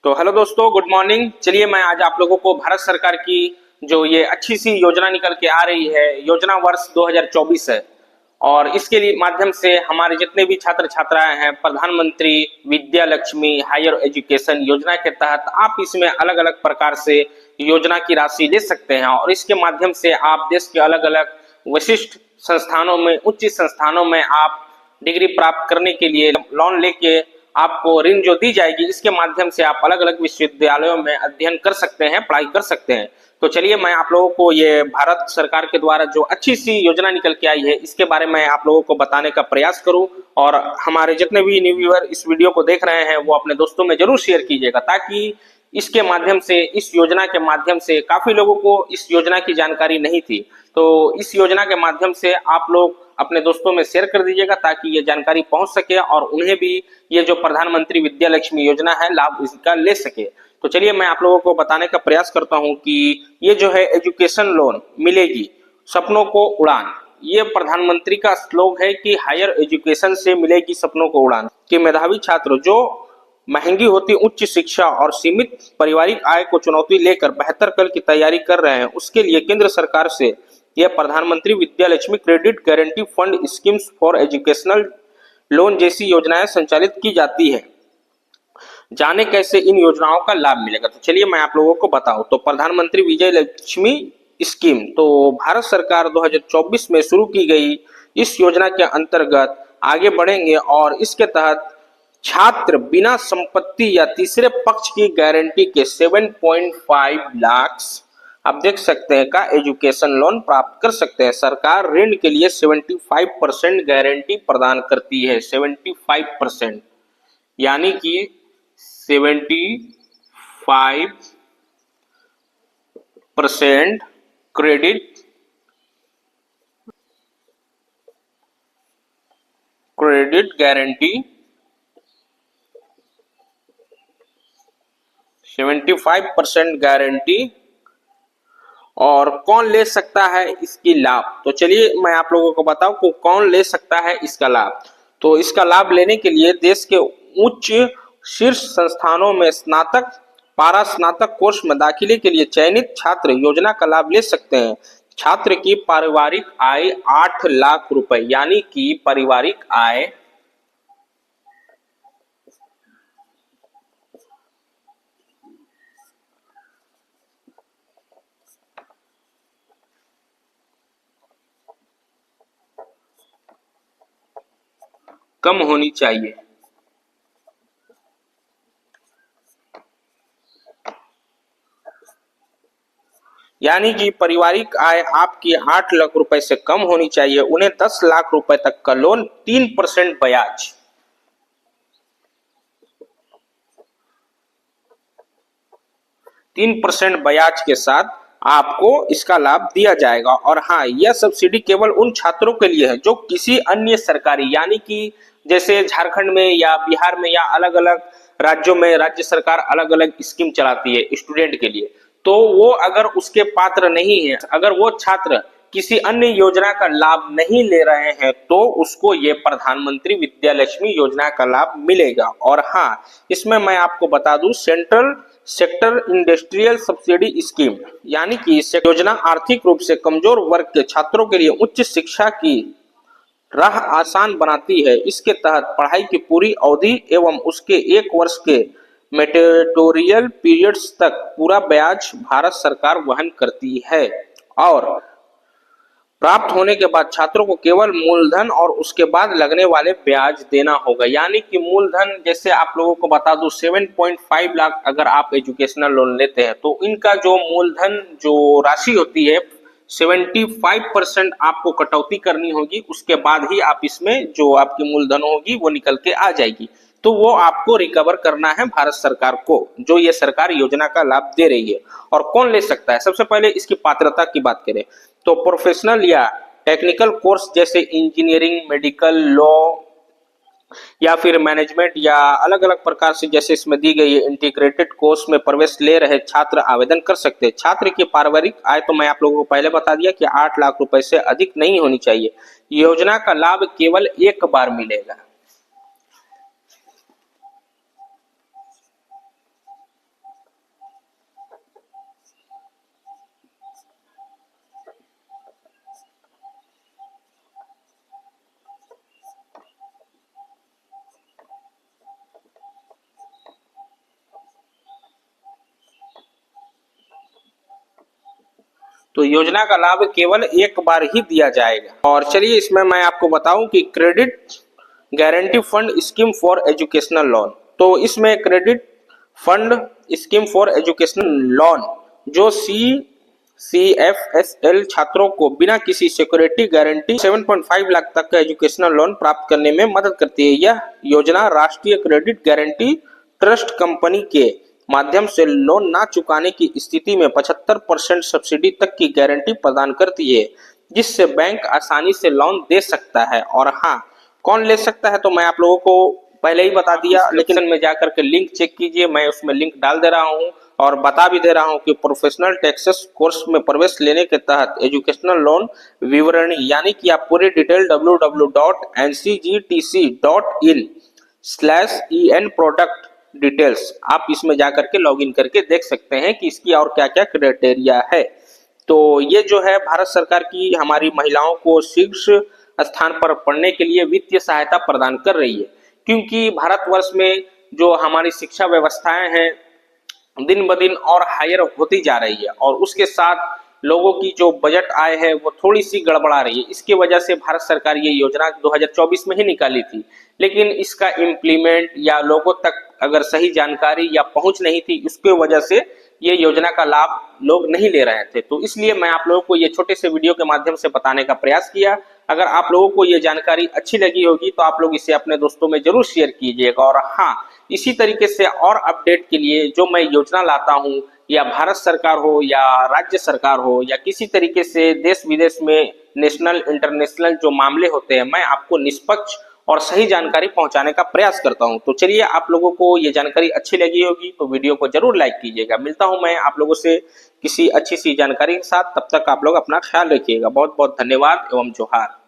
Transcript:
तो हेलो दोस्तों, good morning. चलिए मैं आज आप लोगों को भारत सरकार की जो ये अच्छी सी योजना निकल के आ रही है, योजना वर्ष 2024 है। और इसके लिए माध्यम से हमारे जितने भी छात्र छात्राएं हैं, प्रधानमंत्री विद्या लक्ष्मी हायर एजुकेशन योजना के तहत आप इसमें अलग अलग प्रकार से योजना की राशि ले सकते हैं। और इसके माध्यम से आप देश के अलग अलग विशिष्ट संस्थानों में, उच्च संस्थानों में आप डिग्री प्राप्त करने के लिए लोन लेके आपको ऋण जो दी जाएगी, इसके माध्यम से आप अलग अलग विश्वविद्यालयों में अध्ययन कर सकते हैं, पढ़ाई कर सकते हैं। तो चलिए मैं आप लोगों को ये भारत सरकार के द्वारा जो अच्छी सी योजना निकल के आई है, इसके बारे में आप लोगों को बताने का प्रयास करूं। और हमारे जितने भी न्यू व्यूअर इस वीडियो को देख रहे हैं, वो अपने दोस्तों में जरूर शेयर कीजिएगा, ताकि इसके माध्यम से, इस योजना के माध्यम से काफी लोगों को इस योजना की जानकारी नहीं थी। तो इस योजना के माध्यम से आप लोग अपने दोस्तों में शेयर कर दीजिएगा, ताकि ये जानकारी पहुंच सके और उन्हें भी ये जो प्रधानमंत्री विद्या लक्ष्मी योजना है, लाभ इसका ले सके। तो चलिए मैं आप लोगों को बताने का प्रयास करता हूं कि ये जो है एजुकेशन लोन मिलेगी सपनों को उड़ान। ये प्रधानमंत्री का श्लोक है कि हायर एजुकेशन से मिलेगी सपनों को उड़ान। कि मेधावी छात्र जो महंगी होती उच्च शिक्षा और सीमित पारिवारिक आय को चुनौती लेकर बेहतर कल की तैयारी कर रहे हैं, उसके लिए केंद्र सरकार से यह प्रधानमंत्री Vidya Lakshmi credit guarantee fund schemes for educational loan जैसी योजनाएं संचालित की जाती है। जाने कैसे इन योजनाओं का लाभ मिलेगा, तो चलिए मैं आप लोगों को बताऊं। तो प्रधानमंत्री विजय लक्ष्मी स्कीम तो भारत सरकार 2024 में शुरू की गई इस योजना के अंतर्गत आगे बढ़ेंगे और इसके तहत छात्र बिना संपत्ति या तीसरे पक्ष की गारंटी के 7.5 लाख आप देख सकते हैं का एजुकेशन लोन प्राप्त कर सकते हैं। सरकार ऋण के लिए 75% गारंटी प्रदान करती है। 75%, यानी कि 75% क्रेडिट गारंटी, 75% गारंटी। और कौन ले सकता है इसकी लाभ, तो चलिए मैं आप लोगों को बताऊं कि कौन ले सकता है इसका लाभ। तो इसका लाभ लेने के लिए देश के उच्च शीर्ष संस्थानों में स्नातक, पारा स्नातक कोर्स में दाखिले के लिए चयनित छात्र योजना का लाभ ले सकते हैं। छात्र की पारिवारिक आय 8 लाख रुपए, यानी कि पारिवारिक आय कम होनी चाहिए। यानी कि पारिवारिक आय आपकी 8 लाख रुपए से कम होनी चाहिए। उन्हें 10 लाख रुपए तक का लोन 3% ब्याज, 3% ब्याज के साथ आपको इसका लाभ दिया जाएगा। और हाँ, यह सब्सिडी केवल उन छात्रों के लिए है जो किसी अन्य सरकारी, यानी कि जैसे झारखंड में या बिहार में या अलग अलग राज्यों में राज्य सरकार अलग अलग स्कीम चलाती है स्टूडेंट के लिए, तो वो अगर उसके पात्र नहीं है, अगर वो छात्र किसी अन्य योजना का लाभ नहीं ले रहे हैं, तो उसको ये प्रधानमंत्री विद्या लक्ष्मी योजना का लाभ मिलेगा। और हाँ, इसमें मैं आपको बता दूं, central sector industrial subsidy scheme, यानी कि योजना आर्थिक रूप से कमजोर वर्ग के छात्रों के लिए उच्च शिक्षा की राह आसान बनाती है। इसके तहत पढ़ाई की पूरी अवधि एवं उसके 1 वर्ष के मैंडेटोरियल पीरियड्स तक पूरा ब्याज भारत सरकार वहन करती है। और प्राप्त होने के बाद छात्रों को केवल मूलधन और उसके बाद लगने वाले ब्याज देना होगा। यानी कि मूलधन, जैसे आप लोगों को बता दूं, 7.5 लाख अगर आप एजुकेशनल लोन लेते हैं, तो इनका जो मूलधन जो राशि होती है, 75% आपको कटौती करनी होगी। उसके बाद ही आप इसमें जो आपकी मूलधन होगी वो निकल के आ जाएगी। तो वो आपको रिकवर करना है भारत सरकार को, जो ये सरकार योजना का लाभ दे रही है। और कौन ले सकता है, सबसे पहले इसकी पात्रता की बात करें तो प्रोफेशनल या टेक्निकल कोर्स जैसे इंजीनियरिंग, मेडिकल, लॉ या फिर मैनेजमेंट या अलग अलग प्रकार से जैसे इसमें दी गई है इंटीग्रेटेड कोर्स में प्रवेश ले रहे छात्र आवेदन कर सकते हैं। छात्र की पारिवारिक आय तो मैं आप लोगों को पहले बता दिया कि 8 लाख रुपए से अधिक नहीं होनी चाहिए। योजना का लाभ केवल एक बार मिलेगा। तो योजना का लाभ केवल एक बार ही दिया जाएगा। और चलिए इसमें मैं आपको बताऊं कि credit guarantee fund scheme for educational loan, तो इसमें credit fund scheme for educational loan जो CFSL छात्रों को बिना किसी सिक्योरिटी गारंटी 7.5 लाख तक का एजुकेशनल लोन प्राप्त करने में मदद करती है। यह योजना राष्ट्रीय क्रेडिट गारंटी ट्रस्ट कंपनी के माध्यम से लोन ना चुकाने की स्थिति में 75% सब्सिडी तक की गारंटी प्रदान करती है, जिससे बैंक आसानी से लोन दे सकता है। और हाँ, कौन ले सकता है तो मैं आप लोगों को पहले ही बता दिया, लेकिन में जाकर के लिंक चेक कीजिए, मैं उसमें लिंक डाल दे रहा हूं और बता भी दे रहा हूं कि प्रोफेशनल टैक्सेस कोर्स में प्रवेश लेने के तहत एजुकेशनल लोन विवरणी यानी कि आप पूरी डिटेल www.ncgtc.in/en प्रोडक्ट डिटेल्स आप इसमें जाकर के लॉगिन करके देख सकते हैं कि इसकी और क्या क्या क्राइटेरिया है। तो ये जो है भारत सरकार की हमारी महिलाओं को शीर्ष स्थान पर पढ़ने के लिए वित्तीय सहायता प्रदान कर रही है, क्योंकि भारतवर्ष में जो हमारी शिक्षा व्यवस्थाएं हैं दिन ब दिन और हायर होती जा रही है और उसके साथ लोगों की जो बजट आय है वो थोड़ी सी गड़बड़ा रही है। इसकी वजह से भारत सरकार ये योजना 2024 में ही निकाली थी, लेकिन इसका इम्प्लीमेंट या लोगों तक अगर सही जानकारी या पहुंच नहीं थी, उसके वजह से ये योजना का लाभ लोग नहीं ले रहे थे। तो इसलिए मैं आप लोगों को ये छोटे से वीडियो के माध्यम से बताने का प्रयास किया। अगर आप लोगों को ये जानकारी अच्छी लगी होगी तो आप लोग इसे अपने दोस्तों में जरूर शेयर कीजिएगा। और हाँ, इसी तरीके से और अपडेट के लिए जो मैं योजना लाता हूँ, या भारत सरकार हो या राज्य सरकार हो या किसी तरीके से देश विदेश में नेशनल इंटरनेशनल जो मामले होते हैं, मैं आपको निष्पक्ष और सही जानकारी पहुंचाने का प्रयास करता हूं। तो चलिए, आप लोगों को ये जानकारी अच्छी लगी होगी तो वीडियो को जरूर लाइक कीजिएगा। मिलता हूं मैं आप लोगों से किसी अच्छी सी जानकारी के साथ, तब तक आप लोग अपना ख्याल रखिएगा। बहुत बहुत धन्यवाद एवं जोहार।